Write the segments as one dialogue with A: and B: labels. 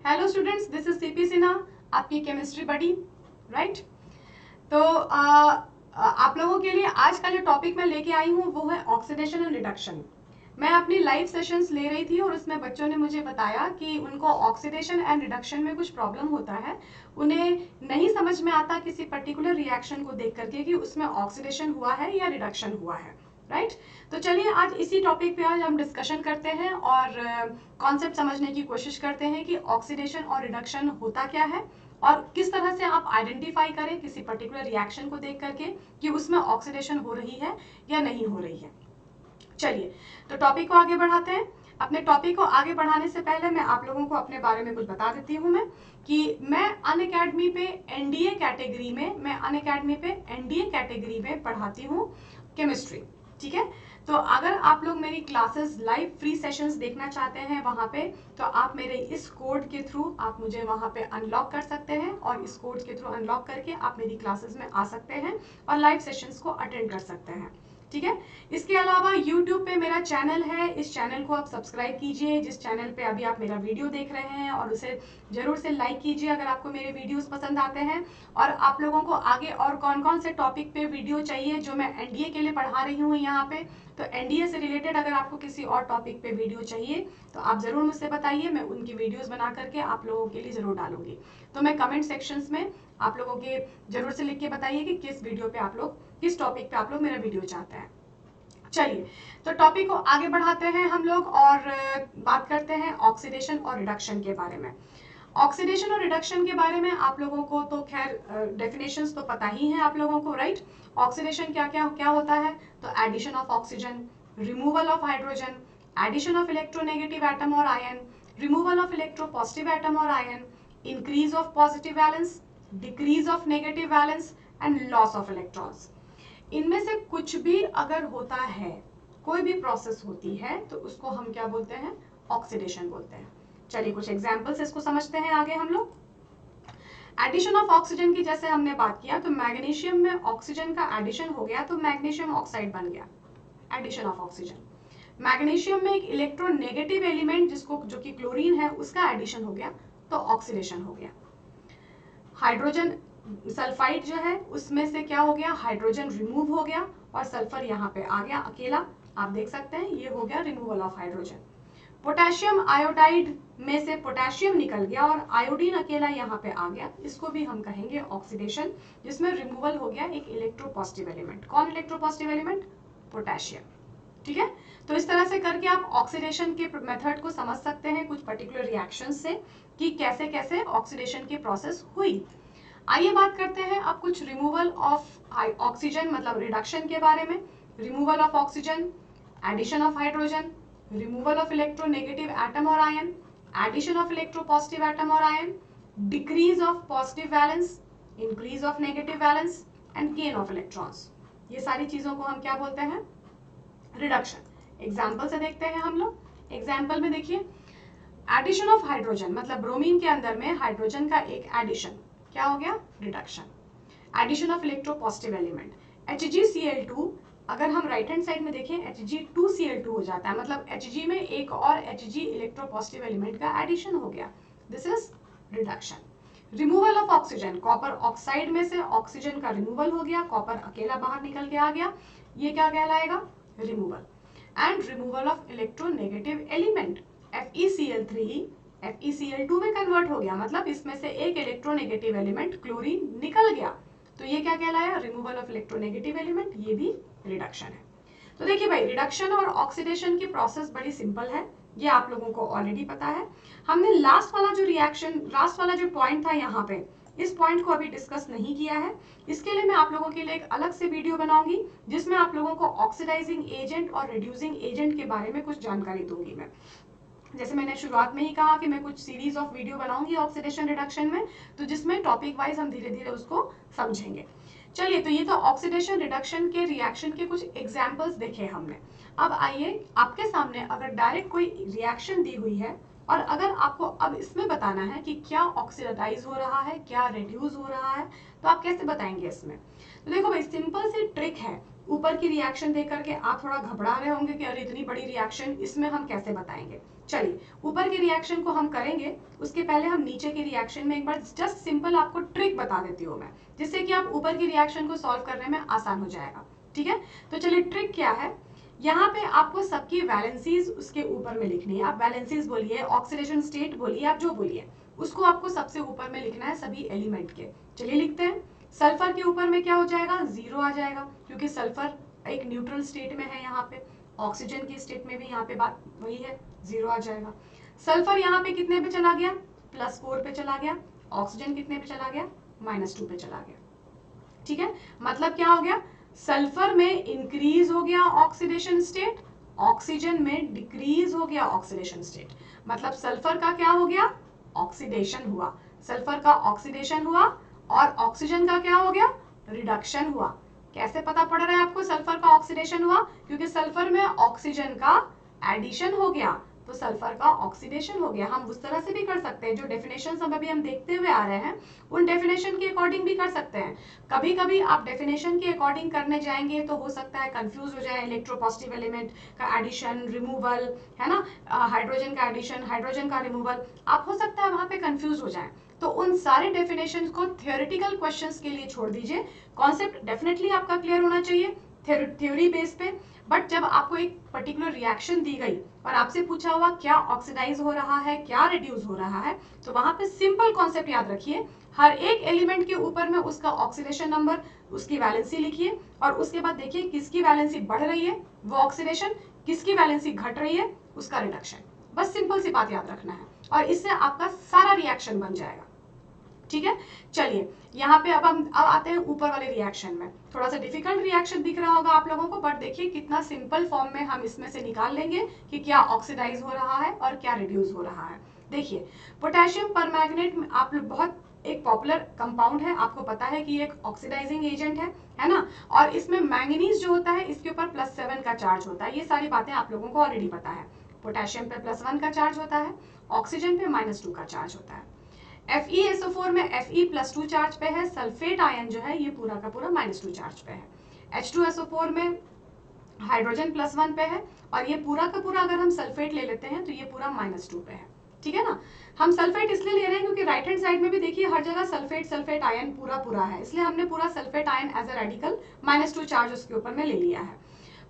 A: Hello students, this is CP Sinha, आपकी chemistry बडी, right. तो आप लोगों के लिए आज का जो टॉपिक मैं लेके आई हूँ वो है ऑक्सीडेशन एंड रिडक्शन। मैं अपनी लाइव सेशंस ले रही थी और उसमें बच्चों ने मुझे बताया कि उनको ऑक्सीडेशन एंड रिडक्शन में कुछ प्रॉब्लम होता है। उन्हें नहीं समझ में आता किसी पर्टिकुलर रिएक्शन को देख करके कि उसमें ऑक्सीडेशन हुआ है या रिडक्शन हुआ है, राइट। तो चलिए आज इसी टॉपिक पे आज हम डिस्कशन करते हैं और कॉन्सेप्ट समझने की कोशिश करते हैं कि ऑक्सीडेशन और रिडक्शन होता क्या है और किस तरह से आप आइडेंटिफाई करें किसी पर्टिकुलर रिएक्शन को देख करके कि उसमें ऑक्सीडेशन हो रही है या नहीं हो रही है। चलिए तो टॉपिक को आगे बढ़ाते हैं। अपने टॉपिक को आगे बढ़ाने से पहले मैं आप लोगों को अपने बारे में कुछ बता देती हूँ मैं कि मैं अनअकैडमी पे एनडीए कैटेगरी में पढ़ाती हूँ केमिस्ट्री, ठीक है। तो अगर आप लोग मेरी क्लासेस लाइव फ्री सेशंस देखना चाहते हैं वहां पे, तो आप मेरे इस कोड के थ्रू आप मुझे वहां पे अनलॉक कर सकते हैं और इस कोड के थ्रू अनलॉक करके आप मेरी क्लासेस में आ सकते हैं और लाइव सेशंस को अटेंड कर सकते हैं, ठीक है। इसके अलावा YouTube पे मेरा चैनल है, इस चैनल को आप सब्सक्राइब कीजिए। जिस चैनल पे अभी आप मेरा वीडियो देख रहे हैं और उसे जरूर से लाइक कीजिए अगर आपको मेरे वीडियोस पसंद आते हैं। और आप लोगों को आगे और कौन कौन से टॉपिक पे वीडियो चाहिए जो मैं एनडीए के लिए पढ़ा रही हूँ यहाँ पे, तो एनडीए से रिलेटेड अगर आपको किसी और टॉपिक पे वीडियो चाहिए तो आप जरूर मुझसे बताइए, मैं उनकी वीडियोस बना करके आप लोगों के लिए जरूर डालूंगी। तो मैं कमेंट सेक्शंस में आप लोगों के जरूर से लिख के बताइए कि किस वीडियो पे आप लोग, किस टॉपिक पे आप लोग मेरा वीडियो चाहते हैं। चलिए तो टॉपिक को आगे बढ़ाते हैं हम लोग और बात करते हैं ऑक्सीडेशन और रिडक्शन के बारे में। ऑक्सीडेशन और रिडक्शन के बारे में आप लोगों को तो खैर डेफिनेशंस तो पता ही है आप लोगों को, राइट। ऑक्सीडेशन क्या क्या क्या होता है? तो addition of oxygen, removal of hydrogen, addition of electronegative atom और ion, removal of electropositive atom और ion, increase of positive valence, decrease of negative valence and loss of electrons. इनमें से कुछ भी अगर होता है, कोई भी प्रोसेस होती है, तो उसको हम क्या बोलते हैं? ऑक्सीडेशन बोलते हैं। चलिए कुछ एग्जांपल्स इसको समझते हैं आगे हम लोग। एडिशन ऑफ ऑक्सीजन की जैसे हमने बात किया, तो मैग्नीशियम में ऑक्सीजन का एडिशन हो गया तो मैग्नीशियम ऑक्साइड बन गया, एडिशन ऑफ ऑक्सीजन। मैग्नीशियम में एक इलेक्ट्रोनेगेटिव एलिमेंट जिसको जो कि क्लोरीन है उसका एडिशन हो गया तो ऑक्सीडेशन हो गया। हाइड्रोजन सल्फाइड जो है उसमें से क्या हो गया? हाइड्रोजन रिमूव हो गया और सल्फर यहाँ पे आ गया अकेला, आप देख सकते हैं ये हो गया removal of hydrogen. Potassium iodide में से पोटेशियम निकल गया और आयोडीन अकेला यहाँ पे आ गया, इसको भी हम कहेंगे ऑक्सीडेशन, जिसमें रिमूवल हो गया एक इलेक्ट्रोपॉजिटिव एलिमेंट। कौन इलेक्ट्रोपॉजिटिव एलिमेंट? पोटेशियम, ठीक है। तो इस तरह से करके आप ऑक्सीडेशन के मेथड को समझ सकते हैं कुछ पर्टिकुलर रिएक्शन से कि कैसे कैसे ऑक्सीडेशन की प्रोसेस हुई। आइए बात करते हैं अब कुछ रिमूवल ऑफ ऑक्सीजन मतलब रिडक्शन के बारे में। Removal of oxygen, addition of hydrogen, removal of electronegative atom और ion, addition of electropositive atom और ion, decrease of positive valence, increase of negative valence and gain of electrons. ये सारी चीजों को हम क्या बोलते हैं? रिडक्शन। एग्जाम्पल से देखते हैं हम लोग। एग्जाम्पल में देखिए, एडिशन ऑफ हाइड्रोजन मतलब ब्रोमीन के अंदर में हाइड्रोजन का एक एडिशन, क्या हो गया? Reduction. Addition of electropositive element, HgCl2, अगर हम राइट हैंड साइड में देखें Hg2Cl2 हो जाता है, मतलब Hg में एक और Hg इलेक्ट्रोपॉजिटिव एलिमेंट का एडिशन हो गया, this is reduction. Removal of oxygen, copper oxide में से ऑक्सीजन का रिमूवल हो गया, कॉपर अकेला बाहर निकल के आ गया, ये क्या कहलाएगा? Removal. And removal of electronegative element, FeCl3 FeCl2 में कन्वर्ट हो गया, मतलब इसमें से एक इलेक्ट्रोनेगेटिव एलिमेंट क्लोरीन निकल गया, तो ये क्या कहलाया? रिमूवल ऑफ इलेक्ट्रोनेगेटिव एलिमेंट, ये भी रिडक्शन है। तो देखिए भाई, रिडक्शन और ऑक्सीडेशन की प्रोसेस बड़ी सिंपल है, ये आप लोगों को ऑलरेडी पता है। हमने लास्ट वाला जो रिएक्शन, लास्ट वाला जो पॉइंट था यहाँ पे, इस पॉइंट को अभी डिस्कस नहीं किया है। इसके लिए मैं आप लोगों के लिए एक अलग से वीडियो बनाऊंगी जिसमें आप लोगों को ऑक्सीडाइजिंग एजेंट और रिड्यूसिंग एजेंट के बारे में कुछ जानकारी दूंगी मैं। जैसे मैंने शुरुआत में ही कहा कि मैं कुछ सीरीज ऑफ वीडियो बनाऊंगी ऑक्सीडेशन रिडक्शन में, तो जिसमें टॉपिक वाइज हम धीरे धीरे उसको समझेंगे। चलिए, तो ये तो ऑक्सीडेशन रिडक्शन के रिएक्शन के कुछ एग्जांपल्स देखे हमने। अब आइए, आपके सामने अगर डायरेक्ट कोई रिएक्शन दी हुई है और अगर आपको अब इसमें बताना है कि क्या ऑक्सीडाइज हो रहा है, क्या रिड्यूस हो रहा है, तो आप कैसे बताएंगे इसमें? तो देखो भाई, सिंपल सी ट्रिक है ऊपर की रिएक्शन देख करके आप थोड़ा घबरा रहे होंगे कि अरे इतनी बड़ी रिएक्शन, इसमें हम कैसे बताएंगे। चलिए ऊपर की रिएक्शन को हम करेंगे, उसके पहले हम नीचे की रिएक्शन में एक बार जस्ट सिंपल आपको ट्रिक बता देती हूँ मैं, जिससे कि आप ऊपर की रिएक्शन को सॉल्व करने में आसान हो जाएगा। ठीक है, तो चलिए ट्रिक क्या है, यहाँ पे आपको सबकी वैलेंसीज उसके ऊपर में लिखनी है। आप वैलेंसीज बोलिए, ऑक्सीडेशन स्टेट बोलिए, आप जो बोलिए उसको आपको सबसे ऊपर में लिखना है सभी एलिमेंट के। चलिए लिखते हैं। सल्फर के ऊपर में क्या हो जाएगा, 0 आ जाएगा, क्योंकि सल्फर एक न्यूट्रल स्टेट में है यहाँ पे। ऑक्सीजन की स्टेट में भी यहाँ पे बात वही है, 0 आ जाएगा। सल्फर यहाँ पे कितने पे चला गया, +4 पे चला गया। ऑक्सीजन कितने पे चला गया, -2 पे चला गया। ठीक है, मतलब क्या हो गया, सल्फर में इंक्रीज हो गया ऑक्सीडेशन स्टेट, ऑक्सीजन में डिक्रीज हो गया ऑक्सीडेशन स्टेट। मतलब सल्फर का क्या हो गया, ऑक्सीडेशन हुआ, सल्फर का ऑक्सीडेशन हुआ, और ऑक्सीजन का क्या हो गया, रिडक्शन हुआ। कैसे पता पड़ रहा है आपको सल्फर का ऑक्सीडेशन हुआ, क्योंकि सल्फर में ऑक्सीजन का एडिशन हो गया, तो सल्फर का ऑक्सीडेशन हो गया। हम उस तरह से भी कर सकते हैं, जो डेफिनेशन अभी हम देखते हुए आ रहे हैं उन डेफिनेशन के अकॉर्डिंग भी कर सकते हैं। कभी कभी आप डेफिनेशन के अकॉर्डिंग करने जाएंगे तो हो सकता है कंफ्यूज हो जाए, इलेक्ट्रोपॉजिटिव एलिमेंट का एडिशन रिमूवल, है ना, हाइड्रोजन का एडिशन, हाइड्रोजन का रिमूवल, आप हो सकता है वहां पे कंफ्यूज हो जाए। तो उन सारे डेफिनेशन को थियोरेटिकल क्वेश्चंस के लिए छोड़ दीजिए। कॉन्सेप्ट डेफिनेटली आपका क्लियर होना चाहिए थ्योरी बेस पे, बट जब आपको एक पर्टिकुलर रिएक्शन दी गई और आपसे पूछा हुआ क्या ऑक्सीडाइज हो रहा है, क्या रिड्यूस हो रहा है, तो वहां पे सिंपल कॉन्सेप्ट याद रखिए, हर एक एलिमेंट के ऊपर में उसका ऑक्सीडेशन नंबर, उसकी वैलेंसी लिखिए, और उसके बाद देखिए किसकी वैलेंसी बढ़ रही है वो ऑक्सीडेशन, किसकी वैलेंसी घट रही है उसका रिडक्शन। बस सिंपल सी बात याद रखना है और इससे आपका सारा रिएक्शन बन जाएगा। ठीक है, चलिए यहाँ पे अब आते हैं ऊपर वाले रिएक्शन में। थोड़ा सा डिफिकल्ट रिएक्शन दिख रहा होगा आप लोगों को, बट देखिए कितना सिंपल फॉर्म में हम इसमें से निकाल लेंगे कि क्या ऑक्सीडाइज हो रहा है और क्या रिड्यूस हो रहा है। देखिए पोटेशियम परमैंगनेट में आप लोग बहुत एक पॉपुलर कंपाउंड है, आपको पता है कि एक ऑक्सीडाइजिंग एजेंट है ना, और इसमें मैंगनीज जो होता है इसके ऊपर +7 का चार्ज होता है। ये सारी बातें आप लोगों को ऑलरेडी पता है। पोटेशियम पे +1 का चार्ज होता है, ऑक्सीजन पे -2 का चार्ज होता है। FeSO4 में Fe+2 चार्ज पे है, सल्फेट आयन जो है ये पूरा का पूरा -2 चार्ज पे है। H2SO4 में हाइड्रोजन +1 पे है, और ये पूरा का पूरा अगर हम सल्फेट ले लेते हैं तो ये पूरा -2 पे है। ठीक है ना, हम सल्फेट इसलिए ले रहे हैं क्योंकि राइट हैंड साइड में भी देखिए हर जगह सल्फेट आयन पूरा है, इसलिए हमने पूरा sulphate ion as a radical -2 charge उसके ऊपर में ले लिया है।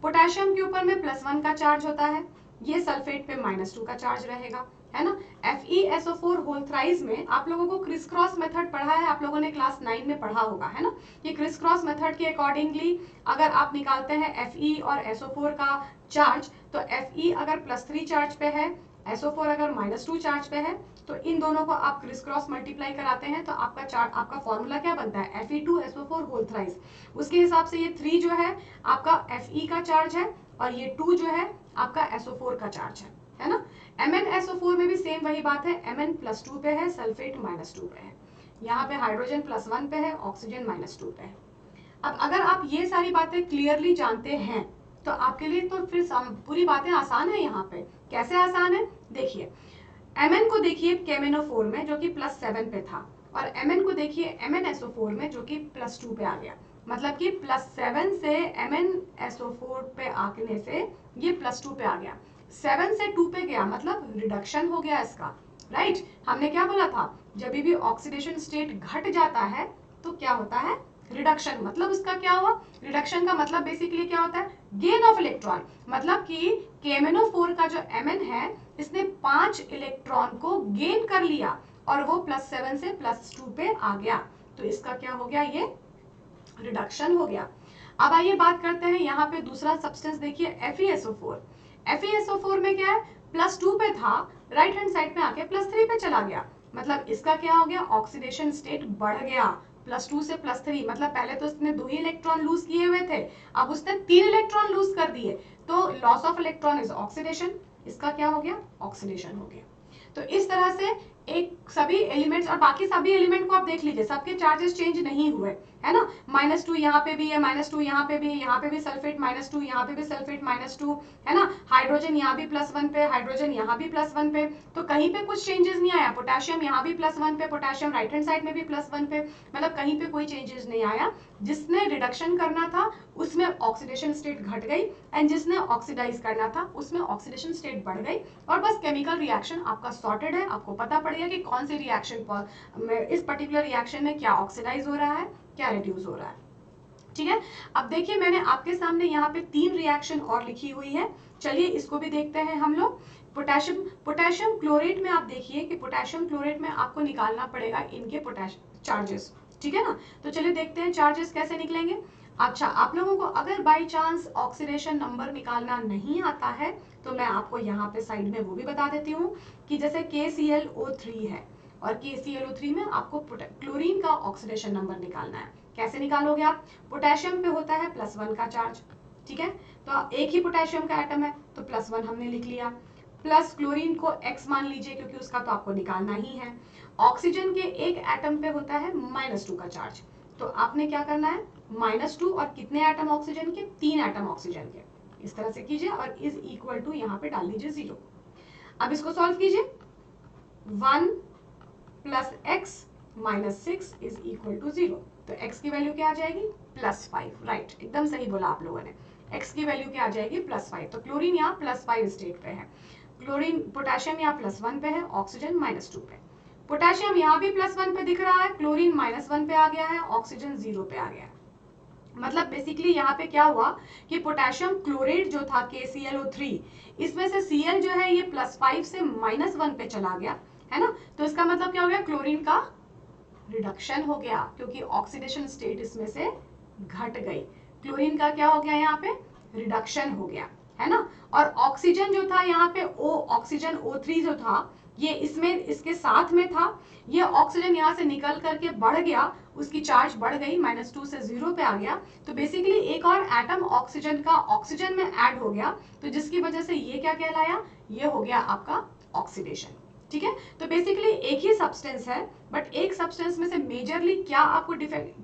A: पोटेशियम के ऊपर में +1 का चार्ज होता है, ये सल्फेट पे -2 का चार्ज रहेगा, है ना। FeSO4 होल थ्राइस में आप लोगों को क्रिस क्रॉस मेथड पढ़ा है, आप लोगों ने क्लास 9 में पढ़ा होगा, है ना। ये क्रिस क्रॉस मेथड के अकॉर्डिंगली अगर आप निकालते हैं Fe और SO4 का चार्ज, तो Fe अगर +3 चार्ज पे है, SO4 अगर -2 चार्ज पे है, तो इन दोनों को आप क्रिस क्रॉस मल्टीप्लाई कराते हैं तो आपका चार्ज, आपका फॉर्मूला क्या बनता है, Fe2SO4 होल थ्राइस। उसके हिसाब से ये 3 जो है आपका Fe का चार्ज है, और ये 2 जो है आपका SO4 का चार्ज है ना। MnSO4 में भी सेम वही बात है, Mn+2 पे है, सल्फेट -2 पे है, यहाँ पे हाइड्रोजन +1 पे है, ऑक्सीजन -2 पे है। अब अगर आप ये सारी बातें क्लियरली जानते हैं तो आपके लिए तो फिर पूरी बातें आसान है। यहाँ पे कैसे आसान है, देखिए Mn को देखिए KMnO4 में जो कि +7 पे था, और Mn को देखिए MnSO4 में जो कि +2 पे आ गया, मतलब कि +7 से MnSO4 पे आने से ये +2 पे आ गया, 7 से 2 पे गया मतलब रिडक्शन हो गया इसका, राइट। हमने क्या बोला था, जब भी ऑक्सीडेशन स्टेट घट जाता है तो क्या होता है, रिडक्शन। मतलब उसका क्या हुआ, रिडक्शन का मतलब बेसिकली क्या होता है, गेन ऑफ इलेक्ट्रॉन। मतलब कि KMnO4 का जो Mn है इसने 5 इलेक्ट्रॉन को गेन कर लिया और वो +7 से +2 पे आ गया, तो इसका क्या हो गया, ये रिडक्शन हो गया। अब आइए बात करते हैं यहाँ पे दूसरा सब्सटेंस, देखिए FeSO4। FeSO4 में क्या है, +2 पे था, राइट हैंड साइड में आके +3 पे चला गया, मतलब इसका क्या हो गया, ऑक्सीडेशन स्टेट बढ़ गया, +2 से +3, मतलब पहले तो उसने 2 ही इलेक्ट्रॉन लूज किए हुए थे, अब उसने 3 इलेक्ट्रॉन लूज कर दिए, तो loss of electron is oxidation, इसका क्या हो गया, ऑक्सीडेशन हो गया। तो इस तरह से एक सभी एलिमेंट्स और बाकी सभी एलिमेंट को आप देख लीजिए, सबके चार्जेस चेंज नहीं हुए, है ना, -2 यहाँ पे भी है, -2 यहाँ पे भी है, यहाँ पे भी सल्फेट -2, यहाँ पे भी सल्फेट -2, है ना, हाइड्रोजन यहाँ भी +1 पे, हाइड्रोजन यहाँ भी +1 पे, तो कहीं पे कुछ चेंजेस नहीं आया। पोटेशियम यहाँ भी +1 पे, पोटेशियम राइट हैंड साइड में भी +1 पे, मतलब कहीं पे कोई चेंजेस नहीं आया। जिसने रिडक्शन करना था उसमें ऑक्सीडेशन स्टेट घट गई, एंड जिसने ऑक्सीडाइज करना था उसमें ऑक्सीडेशन स्टेट बढ़ गई, और बस केमिकल रिएक्शन आपका सॉर्टेड है। आपको पता पड़ गया कि कौन सी रिएक्शन पर इस पर्टिकुलर रिएक्शन में क्या ऑक्सीडाइज हो रहा है, क्या रिड्यूस हो रहा है। ठीक है, अब देखिए मैंने आपके सामने यहाँ पे 3 रिएक्शन और लिखी हुई है, चलिए इसको भी देखते हैं हम लोग। पोटेशियम क्लोरेट में आप देखिए कि पोटेशियम क्लोरेट में आपको निकालना पड़ेगा इनके पोटेशियम चार्जेस, ठीक है ना। तो चलिए देखते हैं चार्जेस कैसे निकलेंगे। अच्छा, आप लोगों को अगर बाई चांस ऑक्सीडेशन नंबर निकालना नहीं आता है तो मैं आपको यहाँ पे साइड में वो भी बता देती हूँ कि जैसे KClO3 है, और KClO3 में आपको क्लोरीन का ऑक्सीडेशन नंबर निकालना है। कैसे निकालोगे आप? पोटेशियम पे होता है +1 का चार्ज, ठीक है, तो एक ही पोटेशियम का एटम है तो +1 हमने लिख लिया, प्लस क्लोरीन को X मान लीजिए क्योंकि उसका तो आपको निकालना ही है। ऑक्सीजन के एक एटम पे होता है -2 का चार्ज, तो आपने क्या करना है -2 और कितने एटम ऑक्सीजन के? 3 एटम ऑक्सीजन के, इस तरह से कीजिए और इज इक्वल टू यहाँ पे डाल दीजिए 0। अब इसको सॉल्व कीजिए, 1 + x - 6 इज इक्वल टू 0, तो x की वैल्यू क्या आ जाएगी? +5, राइट, एकदम सही बोला आप लोगों ने, x की वैल्यू क्या आ जाएगी? +5। तो क्लोरीन यहाँ +5 स्टेट पे है, क्लोरीन पोटेशियम यहाँ +1 पे है, ऑक्सीजन -2 पे। पोटेशियम यहाँ भी +1 पे दिख रहा है, क्लोरीन -1 पे आ गया है, ऑक्सीजन 0 पे आ गया है। मतलब बेसिकली यहाँ पे क्या हुआ कि पोटेशियम क्लोरेट जो था KClO3, इसमें से Cl जो है ये +5 से -1 पे चला गया, है ना। तो इसका मतलब क्या हो गया? क्लोरीन का रिडक्शन हो गया, क्योंकि ऑक्सीडेशन स्टेट इसमें से घट गई। क्लोरीन का क्या हो गया? यहाँ पे रिडक्शन हो गया, है ना। और ऑक्सीजन जो था यहाँ पे ऑक्सीजन O3 जो था ये इसमें इसके साथ में था, ये ऑक्सीजन यहाँ से निकल करके बढ़ गया, उसकी चार्ज बढ़ गई, -2 से 0 पे आ गया, तो बेसिकली एक और एटम ऑक्सीजन का ऑक्सीजन में ऐड हो गया, तो जिसकी वजह से ये क्या कहलाया? ये हो गया आपका ऑक्सीडेशन, ठीक है। तो बेसिकली एक ही सब्सटेंस है, बट एक सब्सटेंस में से मेजरली क्या आपको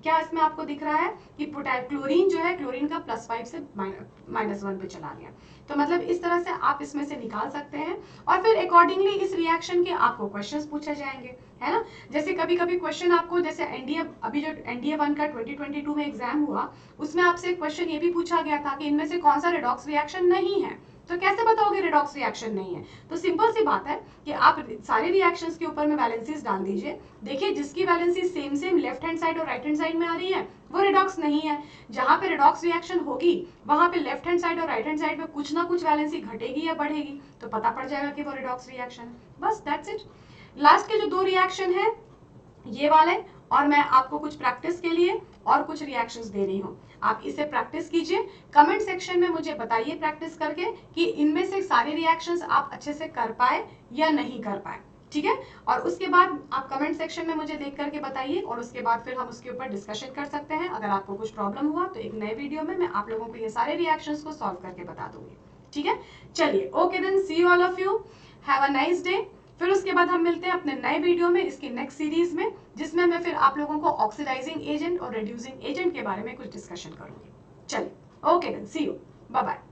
A: क्या इसमें आपको दिख रहा है कि क्लोरीन जो है, क्लोरीन का +5 से -1 पे चला गया। तो मतलब इस तरह से आप इसमें से निकाल सकते हैं, और फिर अकॉर्डिंगली इस रिएक्शन के आपको क्वेश्चंस पूछे जाएंगे, है ना। जैसे कभी कभी क्वेश्चन आपको, जैसे एनडीए अभी जो एनडीए 1 का 2022 में एग्जाम हुआ, उसमें आपसे क्वेश्चन ये भी पूछा गया था कि इनमें से कौन सा रिडॉक्स रिएक्शन नहीं है, तो कैसे बताओगे रिडॉक्स रिएक्शन नहीं है? तो सिंपल सी बात है कि आप सारे रिएक्शंस के ऊपर में वैलेंसीज डाल दीजिए, देखिए जिसकी valency same left hand side और राइट हैंड साइड में आ रही है वो रिडॉक्स नहीं है। जहां पे रिडॉक्स रिएक्शन होगी वहां पे लेफ्ट हैंड साइड और राइट हैंड साइड में कुछ ना कुछ वैलेंसी घटेगी या बढ़ेगी, तो पता पड़ जाएगा कि वो रिडॉक्स रिएक्शन। बस दैट्स इट। लास्ट के जो 2 रिएक्शन है ये वाले, और मैं आपको कुछ प्रैक्टिस के लिए और कुछ रिएक्शंस दे रही हूँ, आप इसे प्रैक्टिस कीजिए। कमेंट सेक्शन में मुझे बताइए प्रैक्टिस करके कि इनमें से सारे रिएक्शंस आप अच्छे से कर पाए या नहीं कर पाए, ठीक है। और उसके बाद आप कमेंट सेक्शन में मुझे देख करके बताइए, और उसके बाद फिर हम उसके ऊपर डिस्कशन कर सकते हैं। अगर आपको कुछ प्रॉब्लम हुआ तो एक नए वीडियो में मैं आप लोगों को ये सारे रिएक्शंस को सॉल्व करके बता दूंगी, ठीक है। चलिए, okay then, see you all of you, have a nice day. फिर उसके बाद हम मिलते हैं अपने नए वीडियो में, इसकी नेक्स्ट सीरीज में, जिसमें मैं फिर आप लोगों को ऑक्सीडाइजिंग एजेंट और रिड्यूसिंग एजेंट के बारे में कुछ डिस्कशन करूंगी। चलिए, okay then, see you, bye bye.